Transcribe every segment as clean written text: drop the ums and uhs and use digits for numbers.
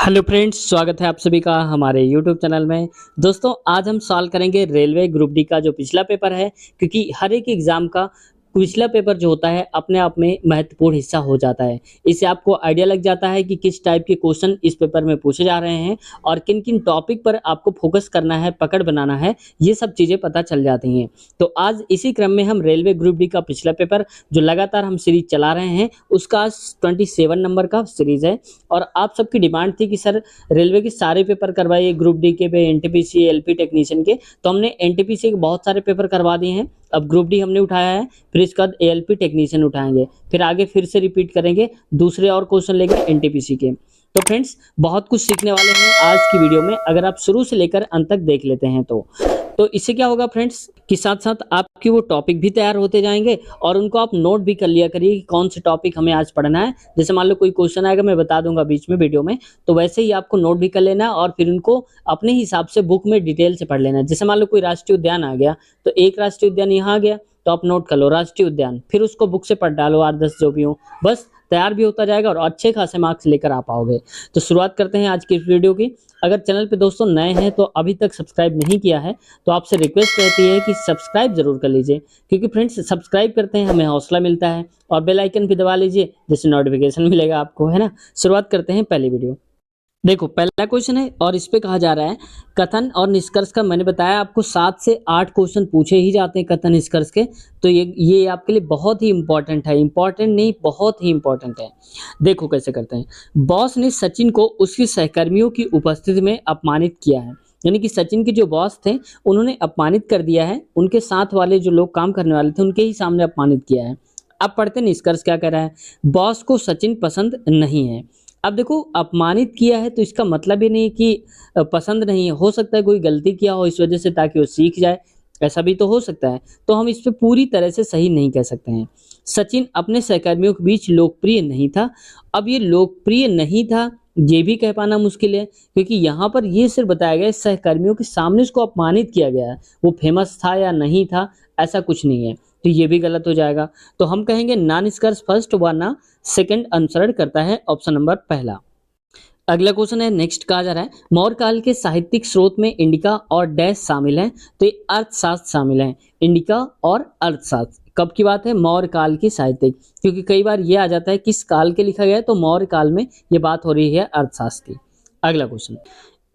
Hello friends, स्वागत है आप सभी का हमारे यूट्यूब चैनल में। दोस्तों, आज हम सॉल्व करेंगे रेलवे ग्रुप डी का जो पिछला पेपर है, क्योंकि हर एक एग्ज़ाम का पिछला पेपर जो होता है अपने आप में महत्वपूर्ण हिस्सा हो जाता है। इससे आपको आइडिया लग जाता है कि किस टाइप के क्वेश्चन इस पेपर में पूछे जा रहे हैं और किन-किन टॉपिक पर आपको फोकस करना है, पकड़ बनाना है, ये सब चीज़ें पता चल जाती हैं। तो आज इसी क्रम में हम रेलवे ग्रुप डी का पिछला पेपर जो लगातार हम सीरीज़ चला रहे हैं, उसका आज 27 नंबर का सीरीज़ है। और आप सबकी डिमांड थी कि सर रेलवे के सारे पेपर करवाइए ग्रुप डी के पे, एनटीपीसी, एलपी टेक्नीशियन के। तो हमने एनटीपीसी के बहुत सारे पेपर करवा दिए हैं। अब ग्रुप डी हमने उठाया है, फिर इसके बाद एएलपी टेक्नीशियन उठाएँगे। फिर आगे फिर से रिपीट करेंगे, दूसरे और क्वेश्चन लेंगे एनटीपीसी के। तो फ्रेंड्स, बहुत कुछ सीखने वाले हैं आज की वीडियो में, अगर आप शुरू से लेकर अंत तक देख लेते हैं तो। तो इससे क्या होगा फ्रेंड्स कि साथ-साथ आपके वो टॉपिक भी तैयार होते जाएँगे और उनको आप नोट भी कर लिया करिए कि कौन से टॉपिक हमें आज पढ़ना है। जैसे मान लो कोई क्वेश्चन आएगा, मैं बता दूँगा बीच में वीडियो में, तो वैसे ही आपको नोट भी कर लेना है और फिर उनको अपने हिसाब से बुक में डिटेल से पढ़ लेना है। जैसे मान लो कोई राष्ट्रीय उद्यान आ गया, तो एक राष्ट्रीय उद्यान यहाँ आ गया, तो आप नोट कर लो राष्ट्रीय उद्यान, फिर उसको बुक से पढ़ डालो 8-10 जो भी हो, बस तैयार भी होता जाएगा और अच्छे खासे मार्क्स लेकर आ पाओगे। तो शुरुआत करते हैं आज की इस वीडियो की। अगर चैनल पे दोस्तों नए हैं तो अभी तक सब्सक्राइब नहीं किया है, तो आपसे रिक्वेस्ट रहती है कि सब्सक्राइब ज़रूर कर लीजिए, क्योंकि फ्रेंड्स सब्सक्राइब करते हैं हमें हौसला मिलता है और बेल आइकन भी दबा लीजिए, जिससे नोटिफिकेशन मिलेगा आपको, है ना? शुरुआत करते हैं पहली वीडियो। देखो पहला क्वेश्चन है और इस पे कहा जा रहा है कथन और निष्कर्ष का। मैंने बताया आपको 7 से 8 क्वेश्चन पूछे ही जाते हैं कथन निष्कर्ष के, तो ये आपके लिए बहुत ही इंपॉर्टेंट है। इंपॉर्टेंट नहीं, बहुत ही इंपॉर्टेंट है। देखो कैसे करते हैं। बॉस ने सचिन को उसके सहकर्मियों की उपस्थिति में अपमानित किया है। यानी कि सचिन के जो बॉस थे उन्होंने अपमानित कर दिया है, उनके साथ वाले जो लोग काम करने वाले थे उनके ही सामने अपमानित किया है। अब पढ़ते हैं निष्कर्ष क्या कह रहा है। बॉस को सचिन पसंद नहीं है। अब देखो अपमानित किया है तो इसका मतलब ये नहीं कि पसंद नहीं है, हो सकता है कोई गलती किया हो इस वजह से ताकि वो सीख जाए, ऐसा भी तो हो सकता है। तो हम इस पे पूरी तरह से सही नहीं कह सकते हैं। सचिन अपने सहकर्मियों के बीच लोकप्रिय नहीं था। अब ये लोकप्रिय नहीं था, ये भी कह पाना मुश्किल है, क्योंकि यहाँ पर ये सिर्फ बताया गया है सहकर्मियों के सामने उसको अपमानित किया गया है। वो फेमस था या नहीं था, ऐसा कुछ नहीं है, तो ये भी गलत हो जाएगा। तो हम कहेंगे ना निष्कर्ष फर्स्ट व ना सेकंड अनुसरण करता है ऑप्शन नंबर पहला। अगला क्वेश्चन है, नेक्स्ट कहा जा रहा है मौर्य काल के साहित्यिक स्रोत में इंडिका और डैश शामिल है। तो ये अर्थशास्त्र शामिल है, इंडिका और अर्थशास्त्र। कब की बात है? मौर्य काल की साहित्यिक, क्योंकि कई बार ये आ जाता है किस काल के लिखा गया है, तो मौर्य काल में ये बात हो रही है अर्थशास्त्र की। अगला क्वेश्चन,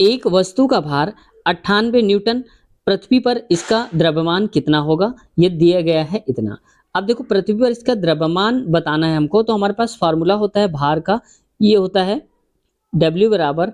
एक वस्तु का भार 98 न्यूटन, पृथ्वी पर इसका द्रव्यमान कितना होगा? ये दिया गया है इतना। अब देखो पृथ्वी पर इसका द्रव्यमान बताना है हमको, तो हमारे पास फार्मूला होता है भार का, ये होता है W बराबर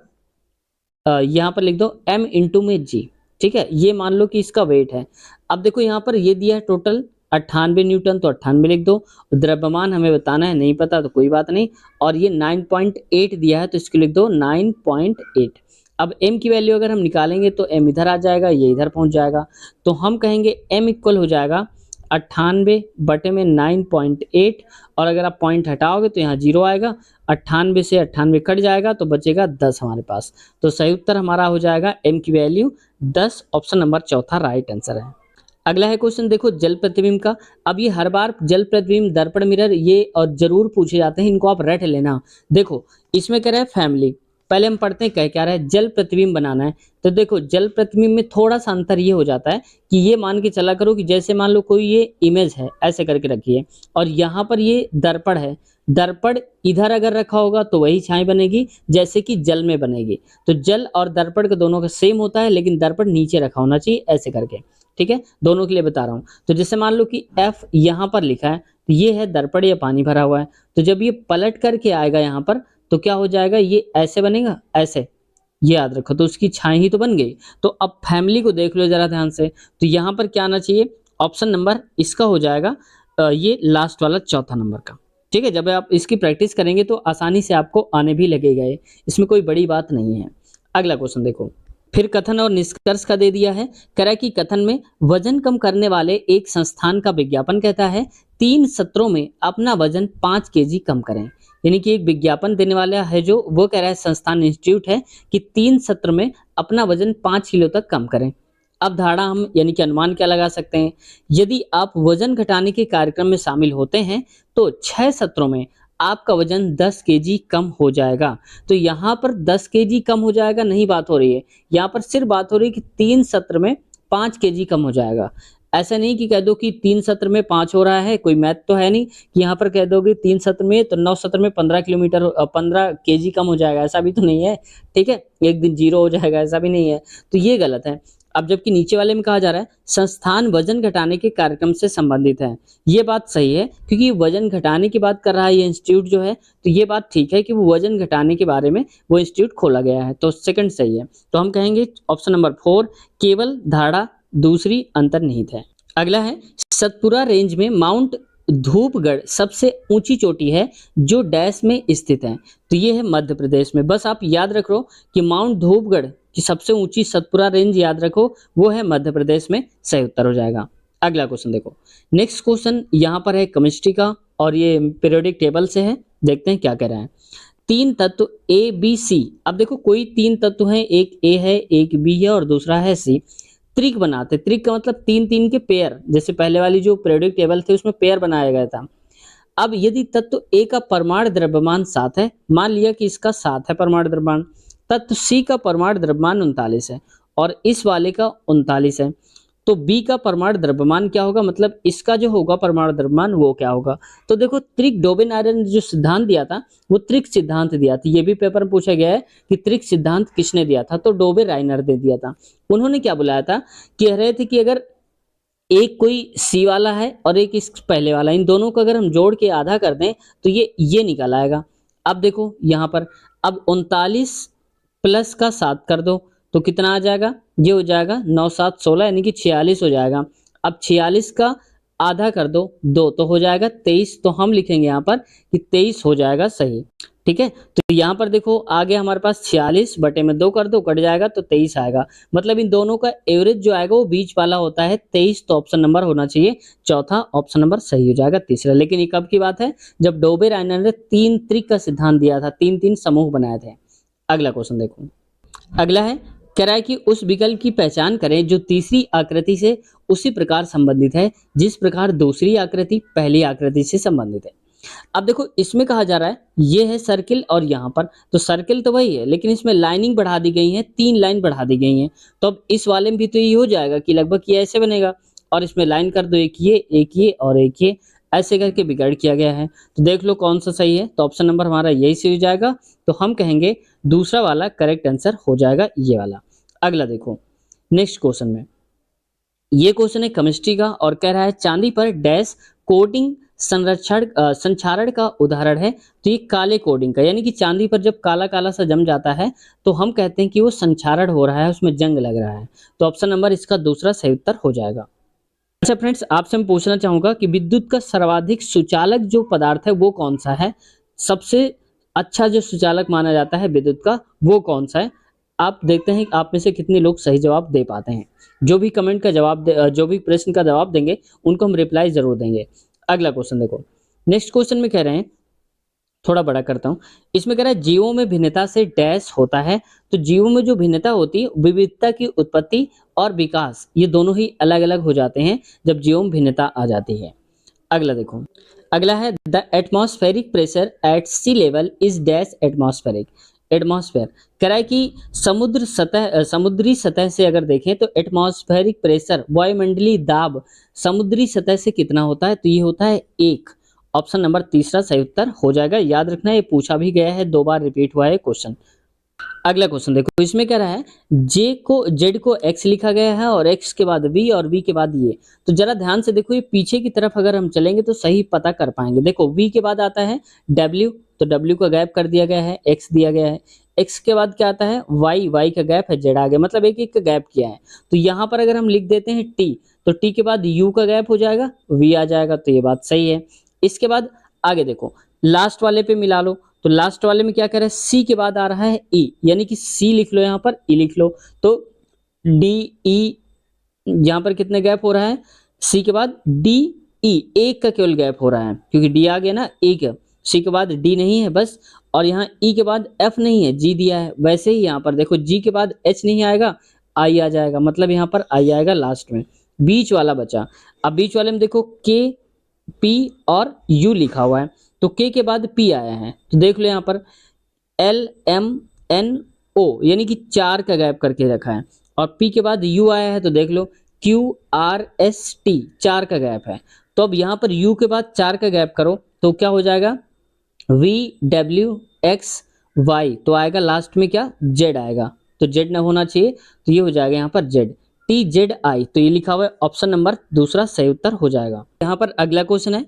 यहाँ पर लिख दो m इंटू में g। ठीक है, ये मान लो कि इसका वेट है। अब देखो यहाँ पर ये दिया है टोटल 98 न्यूटन, तो 98 लिख दो। द्रव्यमान हमें बताना है, नहीं पता तो कोई बात नहीं। और ये 9.8 दिया है, तो इसको लिख दो 9.8। अब m की वैल्यू अगर हम निकालेंगे तो m इधर आ जाएगा, ये इधर पहुंच जाएगा। तो हम कहेंगे m इक्वल हो जाएगा 98 बटे में 9.8, और अगर आप पॉइंट हटाओगे तो यहाँ 0 आएगा। 98 से 98 कट जाएगा तो बचेगा 10 हमारे पास। तो सही उत्तर हमारा हो जाएगा m की वैल्यू 10, ऑप्शन नंबर चौथा राइट आंसर है। अगला है क्वेश्चन, देखो जल प्रतिबिंब का। अब ये हर बार जल प्रतिबिंब, दर्पण, मिरर ये और जरूर पूछे जाते हैं, इनको आप रट लेना। देखो इसमें कह रहा है फैमिली, पहले हम पढ़ते हैं क्या रहा है, जल प्रतिबिंब बनाना है। तो देखो जल प्रतिबिंब में थोड़ा सा अंतर ये हो जाता है कि ये मान के चला करो कि जैसे मान लो कोई ये इमेज है, ऐसे करके रखिए, और यहाँ पर ये दर्पण है। दर्पण इधर अगर रखा होगा तो वही छाया बनेगी जैसे कि जल में बनेगी। तो जल और दर्पण के दोनों का सेम होता है, लेकिन दर्पण नीचे रखा होना चाहिए ऐसे करके। ठीक है, दोनों के लिए बता रहा हूँ। तो जैसे मान लो कि F यहाँ पर लिखा है, तो ये है दर्पण या पानी भरा हुआ है। तो जब ये पलट करके आएगा यहाँ पर, तो क्या हो जाएगा, ये ऐसे बनेगा, ऐसे, ये याद रखो। तो उसकी छाया ही तो बन गई। तो अब फैमिली को देख लो जरा ध्यान से, तो यहाँ पर क्या आना चाहिए, ऑप्शन नंबर इसका हो जाएगा ये लास्ट वाला चौथा नंबर का। ठीक है, जब आप इसकी प्रैक्टिस करेंगे तो आसानी से आपको आने भी लगेगा, ये इसमें कोई बड़ी बात नहीं है। अगला क्वेश्चन देखो, फिर कथन और निष्कर्ष का दे दिया है। कह रहा है कि कथन में वजन कम करने वाले एक संस्थान का विज्ञापन कहता है 3 सत्रों में अपना वजन 5 केजी कम करें। यानी कि एक विज्ञापन देने वाला है जो, वो कह रहा है संस्थान इंस्टीट्यूट है कि 3 सत्र में अपना वजन 5 किलो तक कम करें। अब धारणा हम यानी कि अनुमान क्या लगा सकते हैं, यदि आप वजन घटाने के कार्यक्रम में शामिल होते हैं तो 6 सत्रों में आपका वजन 10 केजी कम हो जाएगा। तो यहाँ पर 10 केजी कम हो जाएगा नहीं बात हो रही है, यहाँ पर सिर्फ बात हो रही है कि 3 सत्र में 5 केजी कम हो जाएगा। ऐसा नहीं कि कह दो कि 3 सत्र में 5 हो रहा है, कोई मैथ तो है नहीं कि यहाँ पर कह दोगे 3 सत्र में तो 9 सत्र में 15 केजी कम हो जाएगा, ऐसा भी तो नहीं है, ठीक है? एक दिन 0 हो जाएगा, ऐसा भी नहीं है, तो ये गलत है। अब जबकि नीचे वाले में कहा जा रहा है संस्थान वजन घटाने के कार्यक्रम से संबंधित है। ये बात सही है क्योंकि वजन घटाने की बात कर रहा है ये इंस्टीट्यूट जो है, तो ये बात ठीक है कि वो वजन घटाने के बारे में वो इंस्टीट्यूट खोला गया है, तो सेकंड सही है। तो हम कहेंगे ऑप्शन नंबर 4 केवल धारणा दूसरी अंतर्निहित है। अगला है सतपुरा रेंज में माउंट धूपगढ़ सबसे ऊंची चोटी है जो डैश में स्थित है, तो ये है मध्य प्रदेश में। बस आप याद रखो कि माउंट धूपगढ़ की सबसे ऊंची सतपुरा रेंज याद रखो, वो है मध्य प्रदेश में, सही उत्तर हो जाएगा। अगला क्वेश्चन देखो, नेक्स्ट क्वेश्चन यहाँ पर है केमिस्ट्री का और ये पीरियोडिक टेबल से है, देखते हैं क्या कह रहा है। 3 तत्व ए बी सी, अब देखो कोई 3 तत्व हैं, एक ए है एक बी है और दूसरा है सी, त्रिक बनाते, त्रिक का मतलब 3-3 के पेयर, जैसे पहले वाली जो पीरियोडिक टेबल थी उसमें पेयर बनाया गया था। अब यदि तत्व ए का परमाणु द्रव्यमान 7 है, मान लिया कि इसका 7 है परमाणु द्रव्यमान, तत्व सी का परमाणु द्रव्यमान 39 है और इस वाले का 39 है, तो बी का परमाणु द्रव्यमान क्या होगा, मतलब इसका जो होगा परमाणु द्रव्यमान वो क्या होगा। तो देखो त्रिक डोबेन आयरन ने जो सिद्धांत दिया था वो त्रिक सिद्धांत दिया था, ये भी पेपर में पूछा गया है कि त्रिक सिद्धांत किसने दिया था, तो डोबे राइनर ने दिया था। उन्होंने क्या बुलाया था, कह रहे थे कि अगर एक कोई सी वाला है और एक इस पहले वाला, इन दोनों को अगर हम जोड़ के आधा कर दें तो ये निकल आएगा। अब देखो यहाँ पर अब 39 प्लस का 7 कर दो तो कितना आ जाएगा, ये हो जाएगा 9 7 16 यानी कि 46 हो जाएगा। अब 46 का आधा कर दो 2 तो हो जाएगा 23, तो हम लिखेंगे यहाँ पर कि 23 हो जाएगा सही, ठीक है। तो यहाँ पर देखो आगे हमारे पास 46 बटे में 2 कर दो, कट जाएगा तो 23 आएगा, मतलब इन दोनों का एवरेज जो आएगा वो बीच वाला होता है 23, तो ऑप्शन नंबर होना चाहिए चौथा, ऑप्शन नंबर सही हो जाएगा तीसरा। लेकिन ये कब की बात है, जब डोबे राइनर ने 3 त्रिक का सिद्धांत दिया था, 3-3 समूह बनाए थे। अगला क्वेश्चन देखो, अगला है कह रहा है कि उस विकल्प की पहचान करें जो तीसरी आकृति से उसी प्रकार संबंधित है जिस प्रकार दूसरी आकृति पहली आकृति से संबंधित है। अब देखो इसमें कहा जा रहा है ये है सर्किल और यहाँ पर तो सर्किल तो वही है लेकिन इसमें लाइनिंग बढ़ा दी गई है, 3 लाइन बढ़ा दी गई हैं, तो अब इस वाले में भी तो ये हो जाएगा कि लगभग ये ऐसे बनेगा और इसमें लाइन कर दो एक ये और एक ये, ऐसे करके बिगाड़ किया गया है। तो देख लो कौन सा सही है, तो ऑप्शन नंबर हमारा यही सही हो जाएगा, तो हम कहेंगे दूसरा वाला करेक्ट आंसर हो जाएगा ये वाला। अगला देखो नेक्स्ट क्वेश्चन में, ये क्वेश्चन है केमिस्ट्री का और कह रहा है चांदी पर डैश कोटिंग संक्षारण का उदाहरण है, तो ये काले कोडिंग का, यानी कि चांदी पर जब काला काला सा जम जाता है तो हम कहते हैं कि वो संक्षारण हो रहा है, उसमें जंग लग रहा है, तो ऑप्शन नंबर इसका दूसरा सही उत्तर हो जाएगा। अच्छा फ्रेंड्स, आपसे मैं पूछना चाहूंगा कि विद्युत का सर्वाधिक सुचालक जो पदार्थ है वो कौन सा है, सबसे अच्छा जो सुचालक माना जाता है विद्युत का वो कौन सा है। आप देखते हैं आप में से कितने लोग सही जवाब दे पाते हैं, जो भी कमेंट का जवाब जो भी प्रश्न का जवाब देंगे उनको हम रिप्लाई जरूर देंगे। अगला क्वेश्चन देखो, नेक्स्ट क्वेश्चन में कह रहे हैं, थोड़ा बड़ा करता हूं, इसमें कह रहा है जीवों में भिन्नता से डैश होता है, तो जीवों में जो भिन्नता होती है विविधता की उत्पत्ति और विकास ये दोनों ही अलग अलग हो जाते हैं जब जीवों में भिन्नता आ जाती है। अगला देखो, अगला है the atmospheric pressure at sea level is dash atmospheric, atmosphere कह रहा है कि समुद्री सतह से अगर देखें तो एटमॉस्फेरिक प्रेशर वायुमंडलीय दाब समुद्री सतह से कितना होता है, तो ये होता है 1, ऑप्शन नंबर तीसरा सही उत्तर हो जाएगा। याद रखना ये पूछा भी गया है, 2 बार रिपीट हुआ है क्वेश्चन। अगला क्वेश्चन देखो, इसमें कह रहा है जेड को एक्स लिखा गया है और एक्स के बाद वी और वी के बाद ये, तो जरा ध्यान से देखो ये पीछे की तरफ अगर हम चलेंगे तो सही पता कर पाएंगे। देखो वी के बाद आता है डब्ल्यू, तो डब्ल्यू का गैप कर दिया गया है, एक्स दिया गया है, एक्स के बाद क्या आता है वाई, वाई का गैप है जेड आ गया, मतलब एक एक का गैप किया है। तो यहाँ पर अगर हम लिख देते हैं टी, तो टी के बाद यू का गैप हो जाएगा, वी आ जाएगा, तो ये बात सही है। इसके बाद आगे देखो लास्ट वाले पे मिला लो, तो लास्ट वाले में क्या कर रहा है सी के बाद आ रहा है ई, यानी कि सी लिख लो यहाँ पर ई लिख लो, तो डी ई यहाँ पर कितने गैप हो रहा है, सी के बाद डी ई एक का केवल गैप हो रहा है क्योंकि डी आ गया ना एक, सी के बाद डी नहीं है बस, और यहाँ ई के बाद एफ नहीं है जी दिया है, वैसे ही यहाँ पर देखो जी के बाद एच नहीं आएगा आई आ जाएगा, मतलब यहाँ पर आई आएगा लास्ट में, बीच वाला बचा। अब बीच वाले में देखो के पी और यू लिखा हुआ है, तो K के बाद P आया है, तो देख लो यहाँ पर LMNO यानी कि 4 का गैप करके रखा है, और P के बाद U आया है, तो देख लो QRST 4 का गैप है। तो अब यहाँ पर U के बाद 4 का गैप करो तो क्या हो जाएगा VWXY, तो आएगा लास्ट में क्या Z आएगा, तो Z ना होना चाहिए, तो ये हो जाएगा यहाँ पर Z TZI, तो ये लिखा हुआ है ऑप्शन नंबर दूसरा सही उत्तर हो जाएगा। यहाँ पर अगला क्वेश्चन है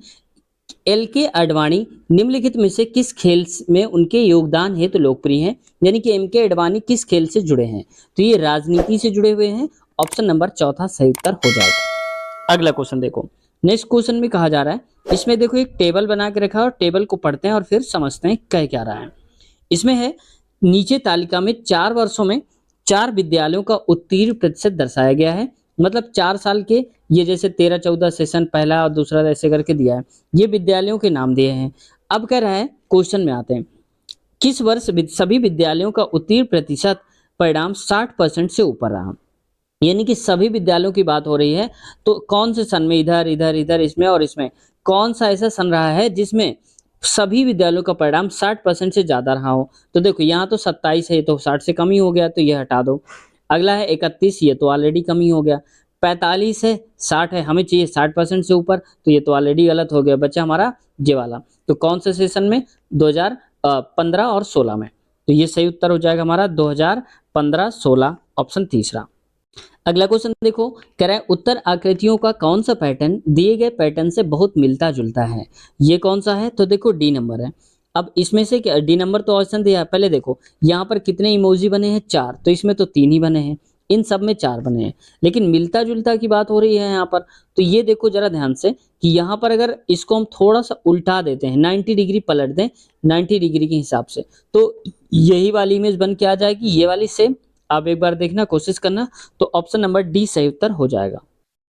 LK आडवाणी निम्नलिखित में से किस खेल में उनके योगदान हेतु लोकप्रिय हैं, यानी कि MK आडवाणी किस खेल से जुड़े हैं, तो ये राजनीति से जुड़े हुए हैं, ऑप्शन नंबर चौथा सही उत्तर हो जाएगा। अगला क्वेश्चन देखो, नेक्स्ट क्वेश्चन में कहा जा रहा है, इसमें देखो एक टेबल बना के रखा है और टेबल को पढ़ते हैं और फिर समझते हैं कह क्या रहा है। इसमें है नीचे तालिका में 4 वर्षों में 4 विद्यालयों का उत्तीर्ण प्रतिशत दर्शाया गया है, मतलब 4 साल के, ये जैसे 13-14 सेशन पहला और दूसरा ऐसे करके दिया है, ये विद्यालयों के नाम दिए हैं। अब कह रहा है क्वेश्चन में आते हैं, किस वर्ष सभी विद्यालयों का उत्तीर्ण प्रतिशत परिणाम 60% से ऊपर रहा, यानी कि सभी विद्यालयों की बात हो रही है, तो कौन से सन में, इधर इधर इधर इसमें और इसमें कौन सा ऐसा सन रहा है जिसमें सभी विद्यालयों का परिणाम 60% से ज्यादा रहा हो, तो देखो यहाँ तो 27 है, तो 60 से कम ही हो गया, तो ये हटा दो। अगला है 31, ये तो ऑलरेडी कम ही हो गया। 45 है, 60 है, हमें चाहिए 60% से ऊपर, तो ये तो ऑलरेडी गलत हो गया, बच्चा हमारा ये वाला। तो कौन से सेशन में, 2015 और 16 में, तो ये सही उत्तर हो जाएगा हमारा 2015-16, ऑप्शन तीसरा। अगला क्वेश्चन देखो, कह रहा है उत्तर आकृतियों का कौन सा पैटर्न दिए गए पैटर्न से बहुत मिलता जुलता है, ये कौन सा है, तो देखो डी नंबर है। अब इसमें से क्या, डी नंबर तो ऑप्शन दिया है, पहले देखो यहाँ पर कितने इमोजी बने हैं 4, तो इसमें तो 3 ही बने हैं, इन सब में 4 बने हैं, लेकिन मिलता जुलता की बात हो रही है यहाँ पर, तो ये देखो जरा ध्यान से कि यहाँ पर अगर इसको हम थोड़ा सा उल्टा देते हैं, 90 डिग्री पलट दें 90 डिग्री के हिसाब से, तो यही वाली इमेज बन के आ जाएगी, ये वाली सेम। आप एक बार देखना, कोशिश करना, तो ऑप्शन नंबर डी सही उत्तर हो जाएगा।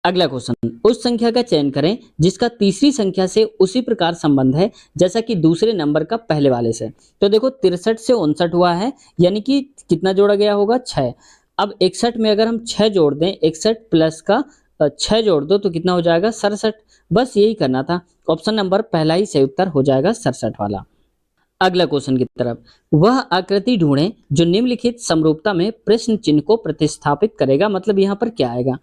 अगला क्वेश्चन, उस संख्या का चयन करें जिसका तीसरी संख्या से उसी प्रकार संबंध है जैसा कि दूसरे नंबर का पहले वाले से, तो देखो 63 से 59 हुआ है, यानी कि कितना जोड़ा गया होगा 6। अब 61 में अगर हम 6 जोड़ दें, 61 प्लस का 6 जोड़ दो तो कितना हो जाएगा 67, बस यही करना था, ऑप्शन नंबर पहला ही सही उत्तर हो जाएगा 67 वाला। अगला क्वेश्चन की तरफ, वह आकृति ढूंढें जो निम्नलिखित समरूपता में प्रश्न चिन्ह को प्रतिस्थापित करेगा, मतलब यहाँ पर क्या आएगा।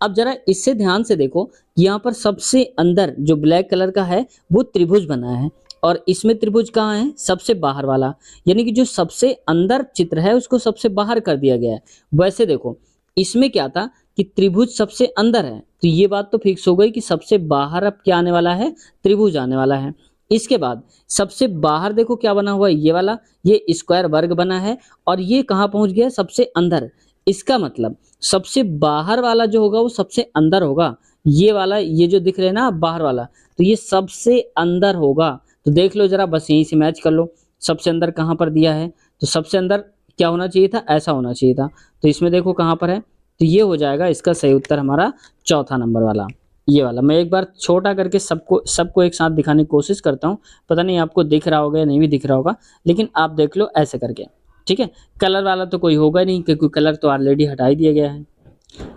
अब जरा इससे ध्यान से देखो, यहाँ पर सबसे अंदर जो ब्लैक कलर का है वो त्रिभुज बना है, और इसमें त्रिभुज कहाँ है, सबसे बाहर वाला, यानी कि जो सबसे अंदर चित्र है उसको सबसे बाहर कर दिया गया है। वैसे देखो इसमें क्या था कि त्रिभुज सबसे अंदर है, तो ये बात तो फिक्स हो गई कि सबसे बाहर अब क्या आने वाला है, त्रिभुज आने वाला है। इसके बाद सबसे बाहर देखो क्या बना हुआ है, ये वाला, ये स्क्वायर वर्ग बना है, और ये कहाँ पहुंच गया, सबसे अंदर। इसका मतलब सबसे बाहर वाला जो होगा वो सबसे अंदर होगा, ये वाला, ये जो दिख रहे हैं ना बाहर वाला, तो ये सबसे अंदर होगा। तो देख लो जरा, बस यहीं से मैच कर लो, सबसे अंदर कहाँ पर दिया है, तो सबसे अंदर क्या होना चाहिए था, ऐसा होना चाहिए था, तो इसमें देखो कहाँ पर है, तो ये हो जाएगा इसका सही उत्तर हमारा चौथा नंबर वाला, ये वाला। मैं एक बार छोटा करके सबको एक साथ दिखाने की कोशिश करता हूँ, पता नहीं आपको दिख रहा होगा या नहीं भी दिख रहा होगा, लेकिन आप देख लो ऐसे करके, ठीक है। कलर वाला तो कोई होगा नहीं क्योंकि कलर तो ऑलरेडी हटा ही दिया गया है।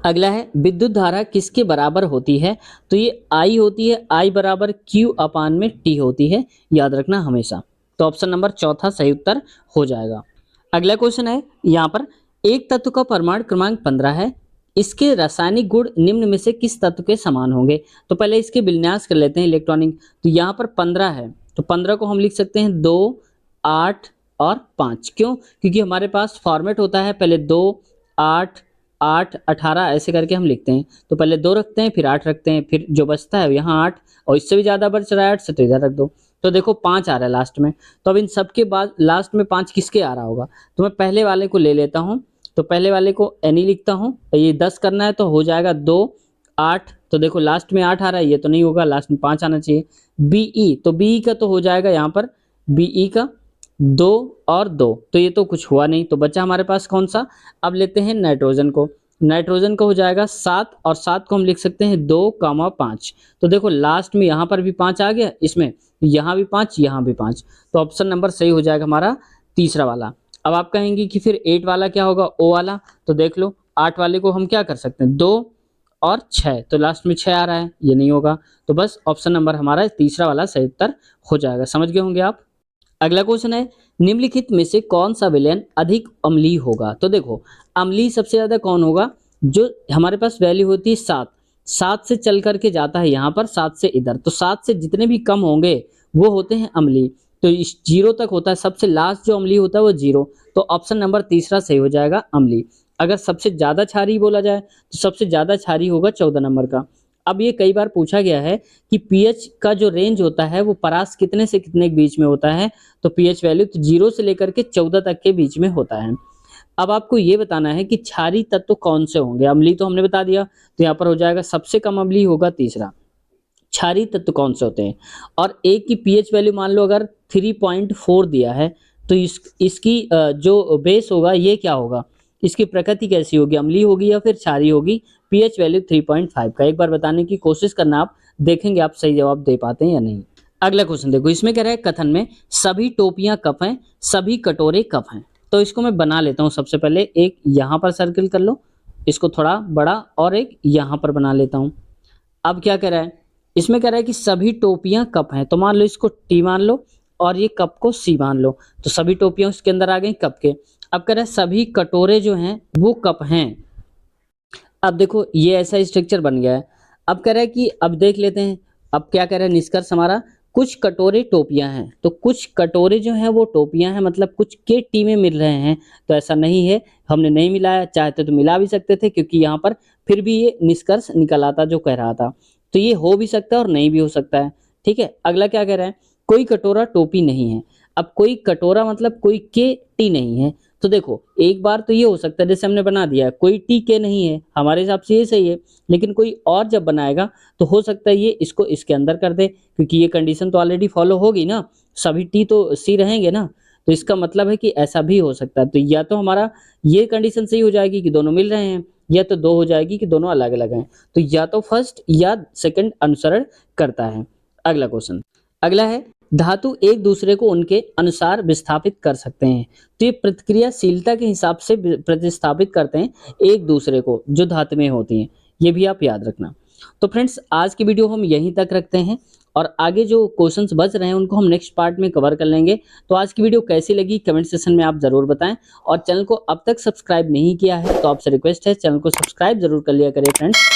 अगला है विद्युत धारा किसके बराबर होती है, तो ये आई होती है, आई बराबर क्यू अपान में टी होती है, याद रखना हमेशा, तो ऑप्शन नंबर चौथा सही उत्तर हो जाएगा। अगला क्वेश्चन है यहाँ पर, एक तत्व का परमाणु क्रमांक 15 है, इसके रासायनिक गुण निम्न में से किस तत्व के समान होंगे, तो पहले इसके विन्यास कर लेते हैं इलेक्ट्रॉनिक, तो यहाँ पर 15 है, तो 15 को हम लिख सकते हैं 2, 8 और 5, क्यों, क्योंकि हमारे पास फॉर्मेट होता है पहले 2, 8, 8, 18 ऐसे करके हम लिखते हैं, तो पहले 2 रखते हैं फिर 8 रखते हैं, फिर जो बचता है यहाँ 8, और इससे भी ज़्यादा बच रहा है 8 से तो इधर रख दो, तो देखो 5 आ रहा है लास्ट में, तो अब इन सब के बाद लास्ट में 5 किसके आ रहा होगा, तो मैं पहले वाले को ले लेता हूँ, तो पहले वाले को एनी लिखता हूँ, तो ये 10 करना है तो हो जाएगा 2, 8, तो देखो लास्ट में 8 आ रहा है, ये तो नहीं होगा, लास्ट में 5 आना चाहिए। बीई, तो बीई का तो हो जाएगा यहाँ पर, बीई का 2 और 2, तो ये तो कुछ हुआ नहीं, तो बचा हमारे पास कौन सा, अब लेते हैं नाइट्रोजन को, नाइट्रोजन का हो जाएगा 7, और 7 को हम लिख सकते हैं 2, 5, तो देखो लास्ट में यहाँ पर भी 5 आ गया, इसमें यहाँ भी 5, यहाँ भी 5, तो ऑप्शन नंबर सही हो जाएगा हमारा तीसरा वाला। अब आप कहेंगे कि फिर 8 वाला क्या होगा, ओ वाला, तो देख लो 8 वाले को हम क्या कर सकते हैं, 2 और 6, तो लास्ट में 6 आ रहा है, ये नहीं होगा। तो बस ऑप्शन नंबर हमारा तीसरा वाला सही उत्तर हो जाएगा। समझ गए होंगे आप। अगला क्वेश्चन है, निम्नलिखित में से कौन सा विलयन अधिक अम्लीय होगा? तो देखो, अम्लीय सबसे ज्यादा कौन होगा? जो हमारे पास वैल्यू होती है 7, 7 से चल करके जाता है यहाँ पर, 7 से इधर, तो 7 से जितने भी कम होंगे वो होते हैं अम्लीय। तो इस 0 तक होता है, सबसे लास्ट जो अम्लीय होता है वो 0। तो ऑप्शन नंबर तीसरा सही हो जाएगा, अम्लीय। अगर सबसे ज्यादा क्षारीय बोला जाए तो सबसे ज्यादा क्षारीय होगा 14 नंबर का। अब ये कई बार पूछा गया है कि पीएच का जो रेंज होता है वो परास कितने से कितने के बीच में होता है? तो पीएच वैल्यू तो 0 से लेकर के 14 तक के बीच में होता है। अब आपको ये बताना है कि क्षारीय तत्व कौन से होंगे। अम्लीय तो हमने बता दिया, तो यहाँ पर हो जाएगा सबसे कम अम्लीय होगा तीसरा। क्षारीय तत्व कौन से होते हैं? और एक की पीएच वैल्यू मान लो अगर 3.4 दिया है, तो इसकी जो बेस होगा ये क्या होगा? इसकी प्रकृति कैसी होगी? अम्लीय होगी या फिर क्षारीय होगी? पीएच वैल्यू 3.5 का एक बार बताने की कोशिश करना आप, देखेंगे आप सही जवाब दे पाते हैं या नहीं। अगला क्वेश्चन देखो, इसमें कह रहा है कथन में सभी टोपियां कप हैं, सभी कटोरे कप हैं। तो इसको मैं बना लेता हूं। सबसे पहले एक यहाँ पर सर्किल कर लो, इसको थोड़ा बड़ा, और एक यहाँ पर बना लेता हूं। अब क्या कह रहा है? इसमें कह रहा है कि सभी टोपियां कप हैं, तो मान लो इसको टी मान लो और ये कप को सी मान लो, तो सभी टोपियां उसके अंदर आ गई कप के। अब कह रहा है सभी कटोरे जो हैं वो कप हैं। अब देखो ये ऐसा स्ट्रक्चर बन गया है। अब कह रहा है कि अब देख लेते हैं, अब क्या कह रहा है निष्कर्ष हमारा, कुछ कटोरे टोपियां हैं। तो कुछ कटोरे जो हैं वो टोपियां हैं, मतलब कुछ के टी में मिल रहे हैं। तो ऐसा नहीं है, हमने नहीं मिलाया, चाहते तो मिला भी सकते थे, क्योंकि यहाँ पर फिर भी ये निष्कर्ष निकल आता जो कह रहा था। तो ये हो भी सकता है और नहीं भी हो सकता है। ठीक है, अगला क्या कह रहा है? कोई कटोरा टोपी नहीं है। अब कोई कटोरा मतलब कोई के टी नहीं है। तो देखो एक बार तो ये हो सकता है, जैसे हमने बना दिया कोई टी के नहीं है, हमारे हिसाब से ये सही है। लेकिन कोई और जब बनाएगा तो हो सकता है ये इसको इसके अंदर कर दे, क्योंकि ये कंडीशन तो ऑलरेडी फॉलो होगी ना, सभी टी तो सी रहेंगे ना। तो इसका मतलब है कि ऐसा भी हो सकता है। तो या तो हमारा ये कंडीशन सही हो जाएगी कि दोनों मिल रहे हैं, या तो दो हो जाएगी कि दोनों अलग अलग हैं। तो या तो फर्स्ट या सेकंड अनुसरण करता है। अगला क्वेश्चन, अगला है धातु एक दूसरे को उनके अनुसार विस्थापित कर सकते हैं। तो ये प्रतिक्रियाशीलता के हिसाब से प्रतिस्थापित करते हैं एक दूसरे को, जो धातु में होती हैं। ये भी आप याद रखना। तो फ्रेंड्स आज की वीडियो हम यहीं तक रखते हैं, और आगे जो क्वेश्चंस बच रहे हैं उनको हम नेक्स्ट पार्ट में कवर कर लेंगे। तो आज की वीडियो कैसी लगी कमेंट सेक्शन में आप जरूर बताएं, और चैनल को अब तक सब्सक्राइब नहीं किया है तो आपसे रिक्वेस्ट है चैनल को सब्सक्राइब जरूर कर लिया करिए फ्रेंड्स,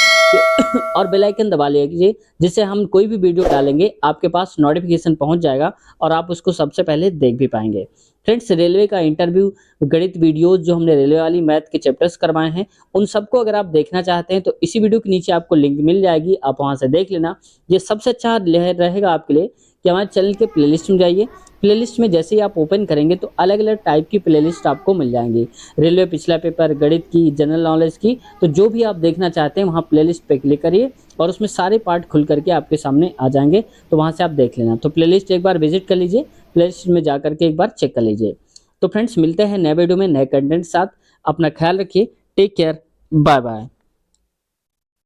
और बेल आइकन दबा लीजिए, जिससे हम कोई भी वीडियो डालेंगे आपके पास नोटिफिकेशन पहुंच जाएगा और आप उसको सबसे पहले देख भी पाएंगे। फ्रेंड्स रेलवे का इंटरव्यू गणित वीडियोज जो हमने रेलवे वाली मैथ के चैप्टर्स करवाए हैं, उन सबको अगर आप देखना चाहते हैं तो इसी वीडियो के नीचे आपको लिंक मिल जाएगी, आप वहां से देख लेना। ये सबसे अच्छा रहेगा आपके लिए कि हमारे चैनल के प्लेलिस्ट में जाइए। प्लेलिस्ट में जैसे ही आप ओपन करेंगे तो अलग अलग टाइप की प्लेलिस्ट आपको मिल जाएंगी, रेलवे पिछला पेपर, गणित की, जनरल नॉलेज की। तो जो भी आप देखना चाहते हैं वहाँ प्लेलिस्ट पे क्लिक करिए और उसमें सारे पार्ट खुल करके आपके सामने आ जाएंगे, तो वहाँ से आप देख लेना। तो प्लेलिस्ट एक बार विजिट कर लीजिए, प्लेलिस्ट में जा करके एक बार चेक कर लीजिए। तो फ्रेंड्स मिलते हैं नए वीडियो में नए कंटेंट के साथ। अपना ख्याल रखिए, टेक केयर, बाय बाय।